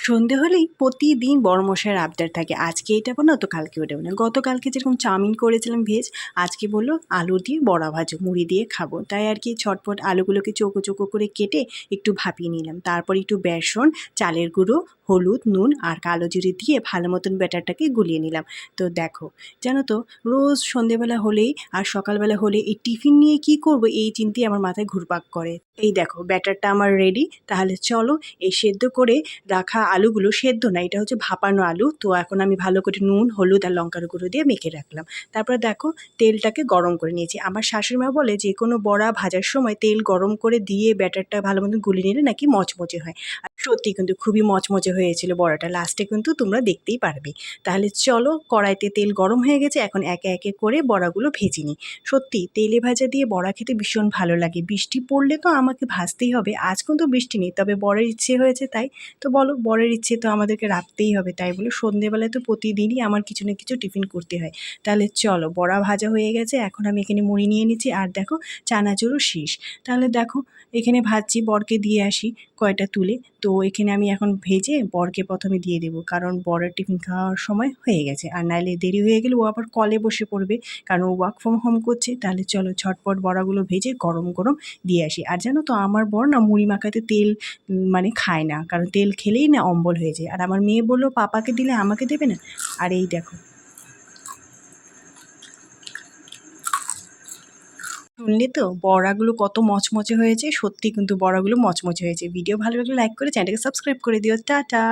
সন্ধে হলেই প্রতিদিন বড়মশাইয়ের আবদার থাকে, আজকে এটা বানাও তো কালকে ওটা বানাও। গতকালকে যেরকম চাউমিন করেছিলাম ভেজ, আজকে বললো আলু দিয়ে বড়া ভাজো, মুড়ি দিয়ে খাবো। তাই আর কি ছটফট আলুগুলোকে চৌকো চৌকো করে কেটে একটু ভাপিয়ে নিলাম। তারপর একটু বেসন, চালের গুঁড়ো, হলুদ, নুন আর কালো জিরে দিয়ে ভালো মতন ব্যাটারটাকে গুলিয়ে নিলাম। তো দেখো, জানো তো, রোজ সন্ধেবেলা হলেই আর সকালবেলা হলে এই টিফিন নিয়ে কি করব এই চিন্তাই আমার মাথায় ঘুরপাক করে। এই দেখো ব্যাটারটা আমার রেডি। তাহলে চলো এই সেদ্ধ করে রাখা আলুগুলো, সেদ্ধ না, এটা হচ্ছে ভাপানো আলু, তো এখন আমি ভালো করে নুন, হলুদ আর লঙ্কার গুঁড়ো দিয়ে মেখে রাখলাম। তারপরে দেখো তেলটাকে গরম করে নিয়েছি। আমার শাশুড়িমা বলে যে কোনো বড়া ভাজার সময় তেল গরম করে দিয়ে ব্যাটারটা ভালো মতন গুলিয়ে নিলে নাকি মচমচে হয়। আর সত্যি কিন্তু খুবই মচমচে হয়েছিল বড়াটা, লাস্টে কিন্তু তোমরা দেখতেই পারবে। তাহলে চলো, কড়াইতে তেল গরম হয়ে গেছে, এখন একে একে করে বড়াগুলো ভেজে নিই। সত্যি তেলে ভাজা দিয়ে বড়া খেতে ভীষণ ভালো লাগে। বৃষ্টি পড়লে তো আমাকে ভাজতেই হবে, আজ কিন্তু বৃষ্টি নেই, তবে বরের ইচ্ছে হয়েছে তাই। তো বলো, বরের ইচ্ছে তো আমাদেরকে রাখতেই হবে, তাই বলে সন্ধেবেলায় তো প্রতিদিনই আমার কিছু না কিছু টিফিন করতে হয়। তাহলে চলো, বড়া ভাজা হয়ে গেছে, এখন আমি এখানে মুড়ি নিয়ে নিচ্ছি, আর দেখো চানাচুরও শীষ। তাহলে দেখো এখানে ভাজছি, বরকে দিয়ে আসি কয়টা তুলে। তো এখানে আমি এখন ভেজে বরকে প্রথমে দিয়ে দেবো, কারণ বরের টিফিন খাওয়ার সময় হয়ে গেছে, আর নাইলে দেরি হয়ে গেলে ও আবার কলে বসে পড়বে, কারণ ও ওয়ার্ক ফ্রম হোম করছে। তাহলে চলো ঝটপট বড়াগুলো ভেজে গরম গরম দিয়ে আসি। আর জানো তো, আমার বর না মুড়ি মাখাতে তেল মানে খায় না, কারণ তেল খেলেই না অম্বল হয়ে যায়। আর আমার মেয়ে বললো পাপাকে দিলে আমাকে দেবে না। আর এই দেখো, শুনলে তো বড়াগুলো কত মচমচে হয়েছে। সত্যি কিন্তু বড়াগুলো মচমচে হয়েছে। ভিডিও ভালো লাগলে লাইক করে চ্যানেলটাকে সাবস্ক্রাইব করে দিও। টাটা।